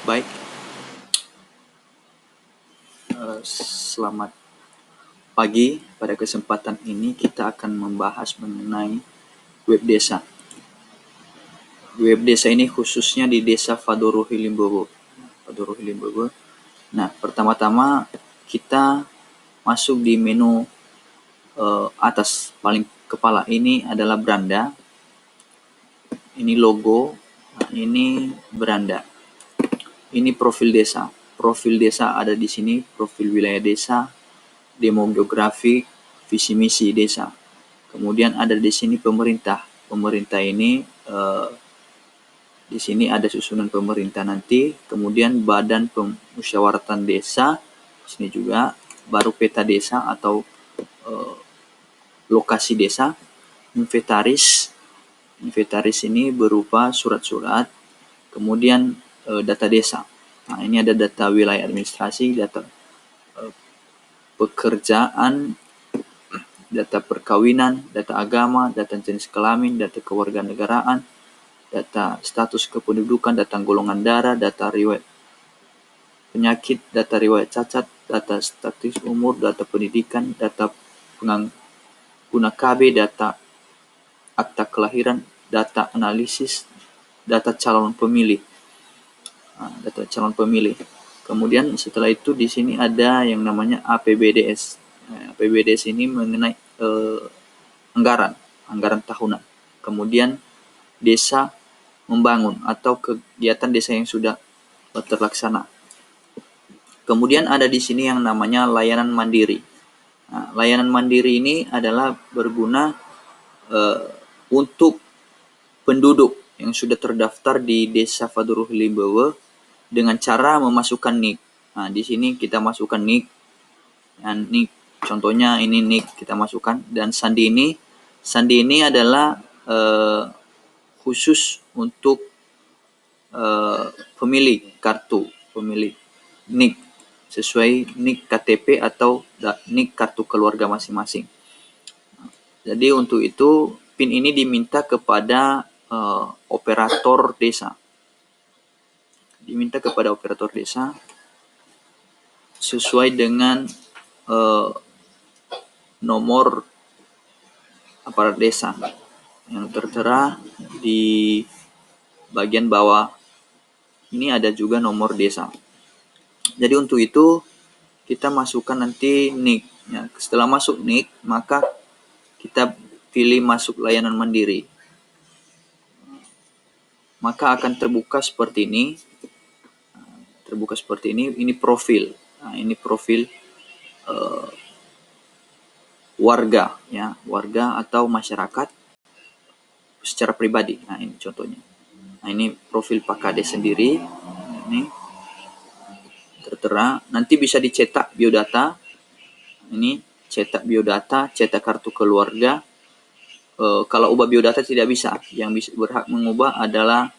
Baik, selamat pagi. Pada kesempatan ini kita akan membahas mengenai web desa. Web desa ini khususnya di desa Fadoro Hilimbowo. Nah, pertama-tama kita masuk di menu atas paling kepala ini adalah beranda. Ini logo, nah, ini beranda. Ini profil desa. Profil desa ada di sini, profil wilayah desa, demografi, visi misi desa. Kemudian ada di sini pemerintah. Pemerintah ini di sini ada susunan pemerintah nanti. Kemudian badan pemusyawaratan desa. Di sini juga baru peta desa atau lokasi desa. Inventaris. Inventaris ini berupa surat-surat. Kemudian data desa. Nah, ini ada data wilayah administrasi, data pekerjaan, data perkawinan, data agama, data jenis kelamin, data kewarganegaraan, data status kependudukan, data golongan darah, data riwayat penyakit, data riwayat cacat, data status umur, data pendidikan, data pengguna KB, data akta kelahiran, data analisis, data calon pemilih. Data calon pemilih. Kemudian setelah itu di sini ada yang namanya APBDS. APBDS ini mengenai anggaran tahunan. Kemudian desa membangun atau kegiatan desa yang sudah terlaksana. Kemudian ada di sini yang namanya layanan mandiri. Nah, layanan mandiri ini adalah berguna untuk penduduk yang sudah terdaftar di Desa Fadoro Hilimbowo dengan cara memasukkan NIK. Nah, di sini kita masukkan NIK. Nah, NIK contohnya ini NIK kita masukkan, dan sandi ini adalah khusus untuk pemilik kartu, pemilik NIK sesuai NIK KTP atau NIK kartu keluarga masing-masing. Jadi untuk itu PIN ini diminta kepada operator desa. Sesuai dengan nomor aparat desa yang tertera di bagian bawah. Ini ada juga nomor desa. Jadi untuk itu kita masukkan nanti NIK. Ya, setelah masuk NIK, maka kita pilih masuk layanan mandiri. Maka akan terbuka seperti ini. Ini profil. Nah, ini profil warga, ya, warga atau masyarakat secara pribadi. Nah, ini contohnya. Nah, ini profil Pak Kades sendiri. Ini tertera. Nanti bisa dicetak biodata. Ini cetak biodata, cetak kartu keluarga. Kalau ubah biodata tidak bisa. Yang bisa berhak mengubah adalah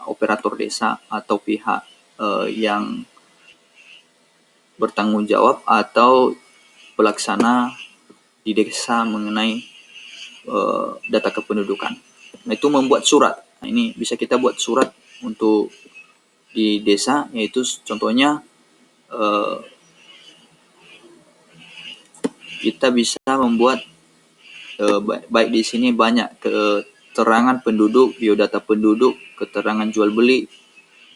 operator desa atau pihak yang bertanggung jawab atau pelaksana di desa mengenai data kependudukan. Nah, itu membuat surat. Nah, ini bisa kita buat surat untuk di desa, yaitu contohnya kita bisa membuat baik di sini banyak keterangan penduduk, biodata penduduk, keterangan jual beli,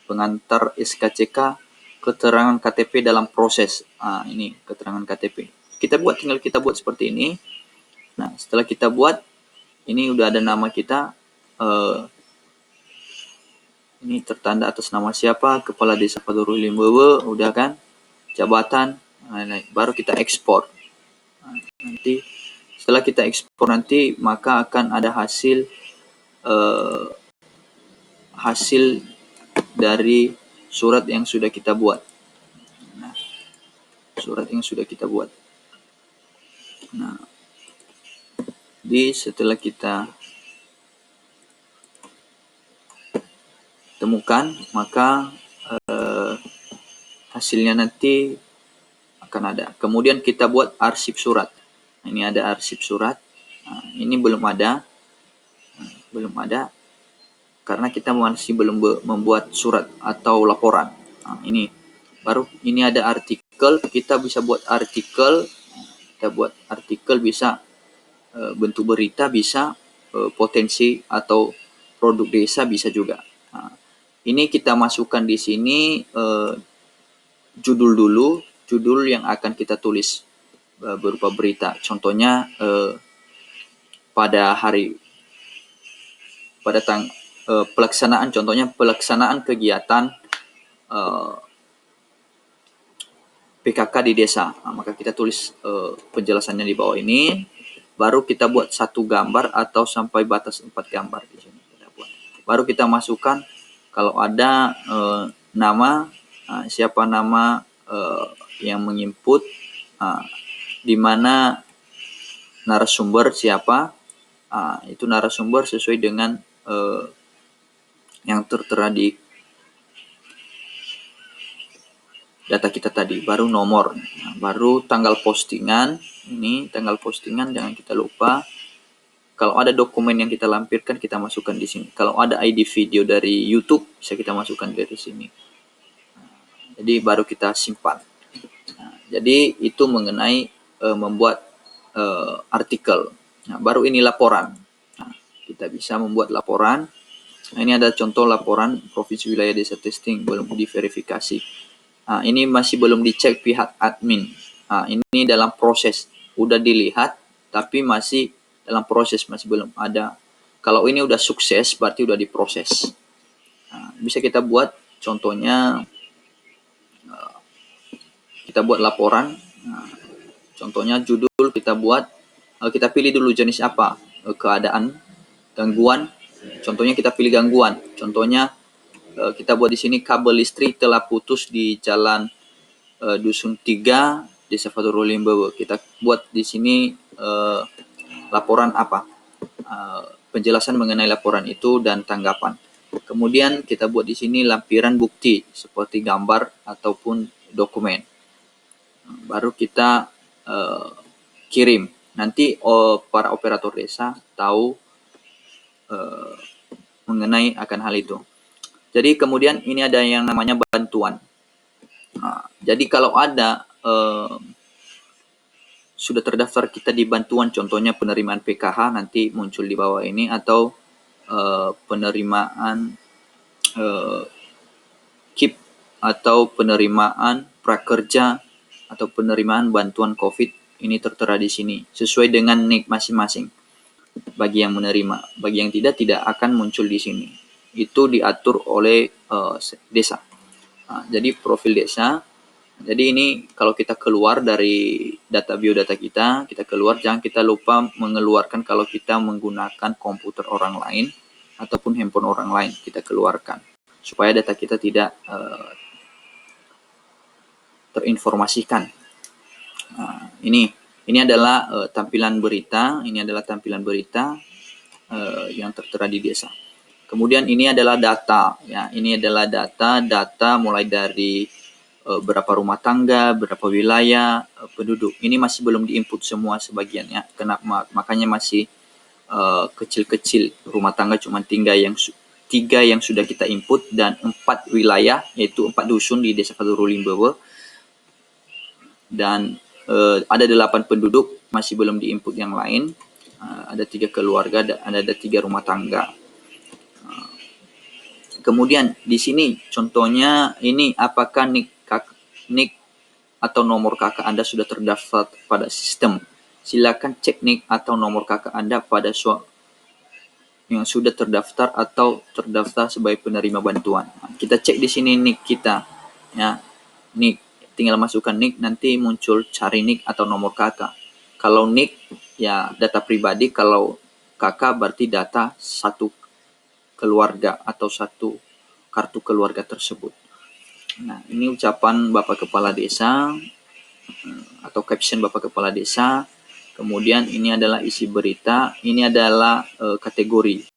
pengantar SKCK, keterangan KTP dalam proses. Ini keterangan KTP. Tinggal kita buat seperti ini. Nah, setelah kita buat, ini udah ada nama kita. Ini tertanda atas nama siapa, Kepala Desa Fadoro Hilimbowo, udah kan? Jabatan, baru kita ekspor. Nanti setelah kita ekspor nanti, maka akan ada hasil dari surat yang sudah kita buat. Nah, setelah kita temukan, maka hasilnya nanti akan ada. Kemudian kita buat arsip surat. Ini ada arsip surat. Ini belum ada. karena kita masih belum membuat surat atau laporan. Nah, ini baru ini ada artikel, kita bisa buat artikel, bisa bentuk berita, bisa potensi atau produk desa bisa juga. Nah, ini kita masukkan di sini judul dulu, judul yang akan kita tulis berupa berita. Contohnya pada pelaksanaan, contohnya pelaksanaan kegiatan PKK di desa. Nah, maka kita tulis penjelasannya di bawah ini. Baru kita buat satu gambar atau sampai batas 4 gambar di sini kita buat. Baru kita masukkan kalau ada nama, siapa nama yang menginput, di mana narasumber siapa, itu narasumber sesuai dengan yang tertera di data kita tadi. Baru nomor, baru tanggal postingan. Ini tanggal postingan, jangan kita lupa. Kalau ada dokumen yang kita lampirkan, kita masukkan di sini. Kalau ada ID video dari YouTube, bisa kita masukkan dari sini. Jadi baru kita simpan. Jadi itu mengenai membuat artikel. Nah, baru ini laporan. Nah, kita bisa membuat laporan. Nah, ini ada contoh laporan Provinsi Wilayah Desa Testing, belum diverifikasi. Nah, ini masih belum dicek pihak admin. Nah, ini dalam proses. Udah dilihat, tapi masih dalam proses, masih belum ada. Kalau ini udah sukses, berarti udah diproses. Nah, bisa kita buat, contohnya kita buat laporan. Nah, contohnya judul kita buat, kita pilih dulu jenis apa, keadaan, gangguan. Contohnya kita pilih gangguan. Contohnya kita buat di sini kabel listrik telah putus di Jalan Dusun 3, Desa Faturul Limbawa. Kita buat di sini laporan apa, penjelasan mengenai laporan itu dan tanggapan. Kemudian kita buat di sini lampiran bukti seperti gambar ataupun dokumen. Baru kita kirim. Nanti para operator desa tahu mengenai akan hal itu. Jadi kemudian ini ada yang namanya bantuan. Nah, jadi kalau ada sudah terdaftar kita di bantuan, contohnya penerimaan PKH nanti muncul di bawah ini, atau penerimaan KIP, atau penerimaan prakerja, atau penerimaan bantuan COVID, ini tertera di sini sesuai dengan NIK masing-masing. Bagi yang menerima, bagi yang tidak akan muncul di sini. Itu diatur oleh desa. Nah, jadi profil desa. Jadi ini kalau kita keluar dari data biodata kita keluar, jangan kita lupa mengeluarkan kalau kita menggunakan komputer orang lain ataupun handphone orang lain, kita keluarkan supaya data kita tidak terinformasikan. Nah, ini adalah tampilan berita. Ini adalah tampilan berita yang tertera di desa. Kemudian ini adalah data, ya. Ini adalah data mulai dari berapa rumah tangga, berapa wilayah, penduduk. Ini masih belum diinput semua sebagiannya. Kenapa? Makanya masih kecil-kecil. Rumah tangga cuma 3 yang sudah kita input, dan 4 wilayah, yaitu 4 dusun di Desa Faturul Limbawa. Dan ada 8 penduduk, masih belum diinput yang lain. Ada 3 keluarga, ada 3 rumah tangga. Kemudian di sini contohnya ini, apakah NIK atau nomor KK Anda sudah terdaftar pada sistem. Silakan cek NIK atau nomor KK Anda pada yang sudah terdaftar atau terdaftar sebagai penerima bantuan. Kita cek di sini NIK kita, ya. NIK, tinggal masukkan NIK, nanti muncul cari NIK atau nomor KK. Kalau NIK ya data pribadi, kalau KK berarti data satu keluarga atau satu kartu keluarga tersebut. Nah, ini ucapan Bapak Kepala Desa atau caption Bapak Kepala Desa. Kemudian ini adalah isi berita. Ini adalah kategori.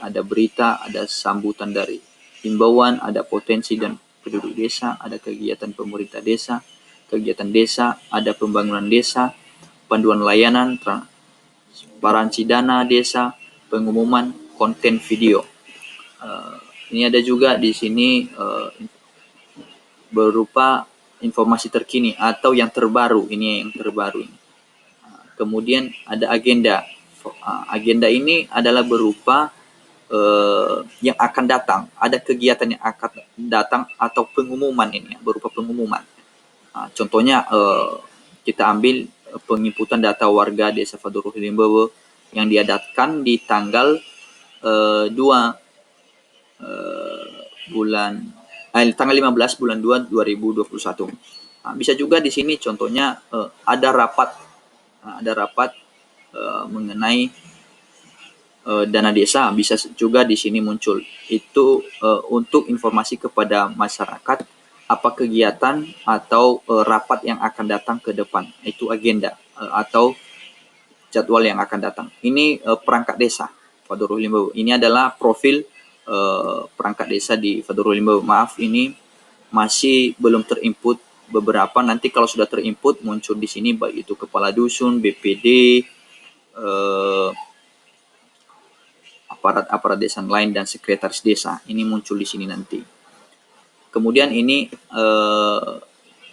Ada berita, ada sambutan dari himbauan, ada potensi dan penduduk desa, ada kegiatan pemerintah desa, kegiatan desa, ada pembangunan desa, panduan layanan, transparansi dana desa, pengumuman, konten video. Ini ada juga di sini berupa informasi terkini atau yang terbaru. Ini yang terbaru. Kemudian ada agenda. Agenda ini adalah berupa yang akan datang. Ada kegiatan yang akan datang atau pengumuman ini berupa pengumuman. Contohnya kita ambil penginputan data warga Desa Fadurul Hilimbawe yang diadakan di tanggal 2 tanggal 15 bulan 2 2021. Bisa juga di sini contohnya ada rapat mengenai dana desa, bisa juga di sini muncul. Itu untuk informasi kepada masyarakat apa kegiatan atau rapat yang akan datang ke depan. Itu agenda atau jadwal yang akan datang. Ini perangkat desa Fadurul Hilimbawe. Ini adalah profil perangkat desa di Fadurul Hilimbawe. Maaf, ini masih belum terinput beberapa. Nanti kalau sudah terinput muncul di sini, baik itu kepala dusun, BPD, aparat desa lain, dan sekretaris desa. Ini muncul di sini nanti. Kemudian ini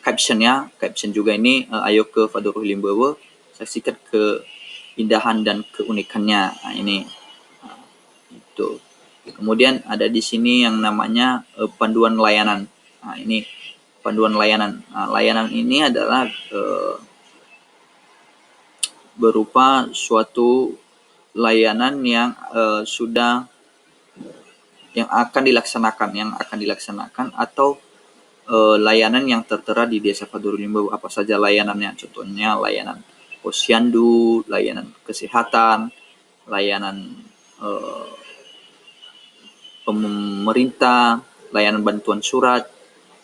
caption juga ini ayo ke Fadurul Hilimbawe, saksikan keindahan dan keunikannya. Ini itu. Kemudian ada di sini yang namanya panduan layanan. Ini panduan layanan. Layanan ini adalah berupa suatu layanan yang akan dilaksanakan atau layanan yang tertera di Desa Fadurul Hilimbawe. Apa saja layanannya? Contohnya layanan posyandu, layanan kesehatan, layanan pemerintah, layanan bantuan surat.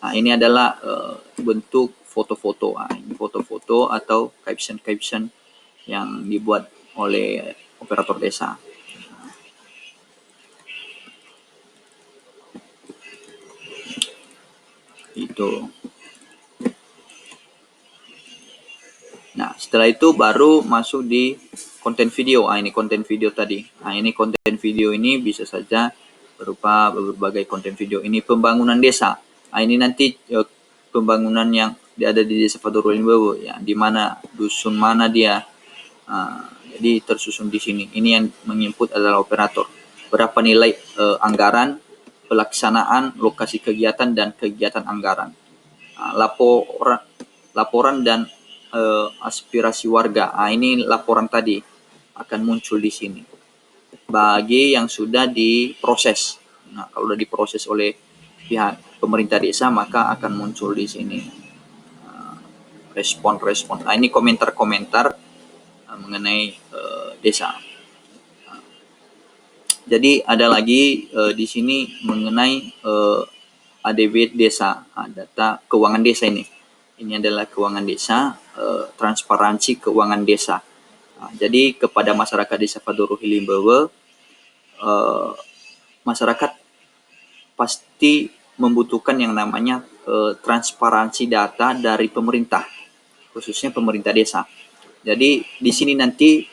Ini adalah bentuk foto-foto. Ini foto-foto atau caption yang dibuat oleh operator desa. Itu. Nah, setelah itu baru masuk di konten video. Ini konten video tadi. Ini konten video ini bisa saja berupa berbagai konten video. Ini pembangunan desa. Ini nanti pembangunan yang ada di Desa Fadurul Hilimbawe, ya, di mana dusun mana dia. Jadi tersusun di sini. Ini yang menginput adalah operator. Berapa nilai anggaran, pelaksanaan, lokasi kegiatan, dan kegiatan anggaran. Laporan dan aspirasi warga. Ini laporan tadi akan muncul di sini. Bagi yang sudah diproses. Nah, kalau sudah diproses oleh pihak pemerintah desa, maka akan muncul di sini respon. Ini komentar-komentar mengenai desa. Jadi ada lagi di sini mengenai ADB desa, data keuangan desa ini. Ini adalah keuangan desa, transparansi keuangan desa. Jadi kepada masyarakat Desa Fadurul Hilimbawe, masyarakat pasti membutuhkan yang namanya transparansi data dari pemerintah, khususnya pemerintah desa. Jadi di sini nanti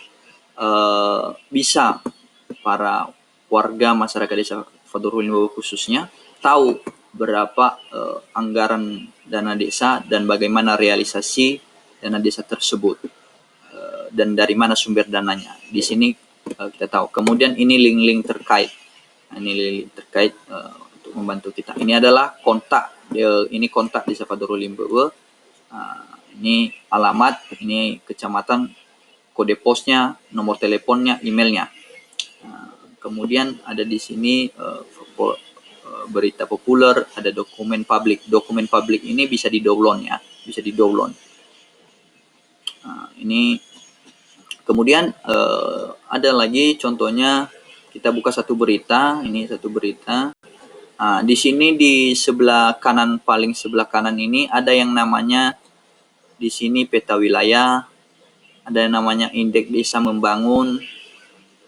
bisa para warga masyarakat Desa Fadurul Hilimbawe khususnya tahu berapa anggaran dana desa dan bagaimana realisasi dana desa tersebut dan dari mana sumber dananya. Di sini kita tahu. Kemudian ini link-link terkait. Ini link terkait untuk membantu kita. Ini adalah kontak. Ini kontak Desa Fadurul Hilimbawe. Ini alamat, ini kecamatan, kode posnya, nomor teleponnya, emailnya. Kemudian ada di sini berita populer, ada dokumen publik. Dokumen publik ini bisa di-download, ya, bisa di-download. Ini kemudian ada lagi contohnya, kita buka satu berita. Ini satu berita. Di sini di sebelah kanan, paling sebelah kanan ini ada yang namanya di sini peta wilayah, ada yang namanya indeks desa membangun,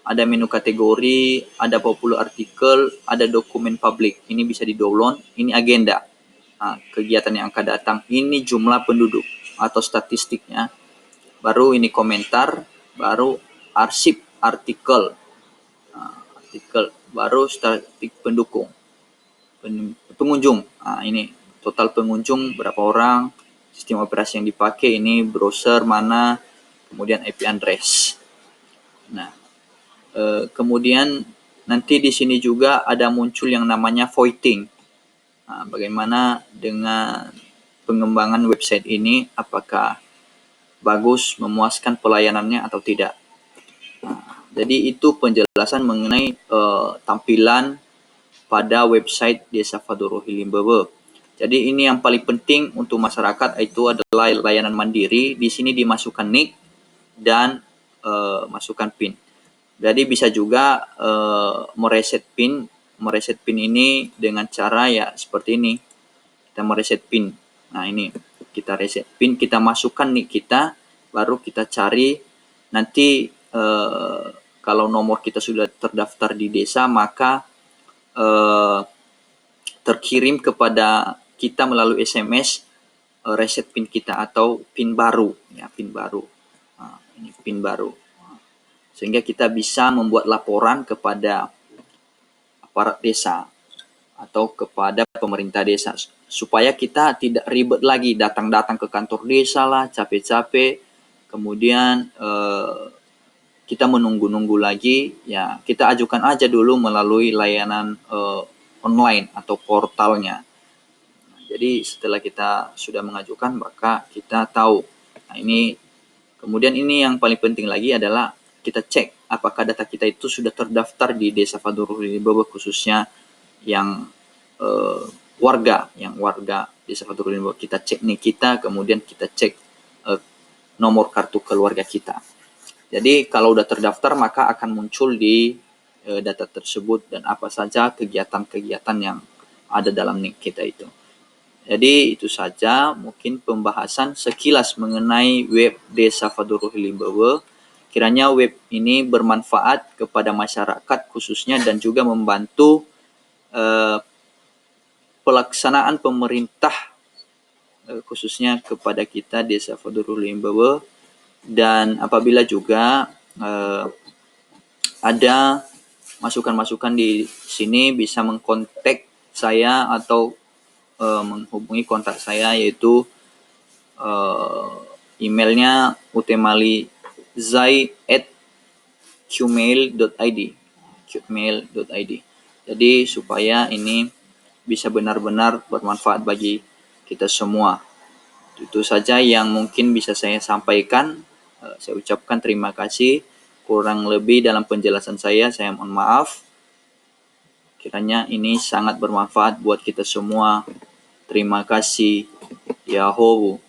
ada menu kategori, ada populer artikel, ada dokumen publik. Ini bisa di-download. Ini agenda kegiatan yang akan datang. Ini jumlah penduduk atau statistiknya. Baru ini komentar, baru arsip artikel. baru statistik pengunjung. Nah, ini total pengunjung berapa orang, sistem operasi yang dipakai, ini browser mana, kemudian IP address. Nah, kemudian nanti di sini juga ada muncul yang namanya voting. Nah, bagaimana dengan pengembangan website ini, apakah bagus, memuaskan pelayanannya atau tidak. Nah, jadi itu penjelasan mengenai tampilan pada website Desa Fadorohi Limbawe. Jadi ini yang paling penting untuk masyarakat itu adalah layanan mandiri. Di sini dimasukkan NIK dan masukkan PIN. Jadi bisa juga mereset PIN. Mereset PIN ini dengan cara ya seperti ini. Kita mereset PIN. Nah ini kita reset PIN, kita masukkan NIK kita, baru kita cari. Nanti kalau nomor kita sudah terdaftar di desa, maka terkirim kepada kita melalui SMS reset PIN kita atau PIN baru, ya PIN baru. Nah, ini PIN baru. Sehingga kita bisa membuat laporan kepada aparat desa atau kepada pemerintah desa supaya kita tidak ribet lagi datang-datang ke kantor desa lah, capek-capek, kemudian kita menunggu-nunggu lagi. Ya kita ajukan aja dulu melalui layanan online atau portalnya. Nah, jadi setelah kita sudah mengajukan, maka kita tahu. Nah, ini kemudian ini yang paling penting lagi adalah kita cek apakah data kita itu sudah terdaftar di Desa Fadorohi Limbawe, khususnya yang warga Desa Fadorohi Limbawe. Kita cek nih kita, kemudian kita cek nomor kartu keluarga kita. Jadi kalau udah terdaftar, maka akan muncul di data tersebut dan apa saja kegiatan-kegiatan yang ada dalam NIK kita itu. Jadi itu saja mungkin pembahasan sekilas mengenai web Desa Fadorohi Limbawe. Kiranya web ini bermanfaat kepada masyarakat khususnya dan juga membantu pelaksanaan pemerintah khususnya kepada kita Desa Fadorohi Limbawe. Dan apabila juga ada masukan-masukan di sini, bisa mengkontak saya atau menghubungi kontak saya, yaitu emailnya utemalizai@qmail.id. Jadi supaya ini bisa benar-benar bermanfaat bagi kita semua. Itu saja yang mungkin bisa saya sampaikan. Saya ucapkan terima kasih. Kurang lebih dalam penjelasan saya mohon maaf. Kiranya ini sangat bermanfaat buat kita semua. Terima kasih. Yahoo.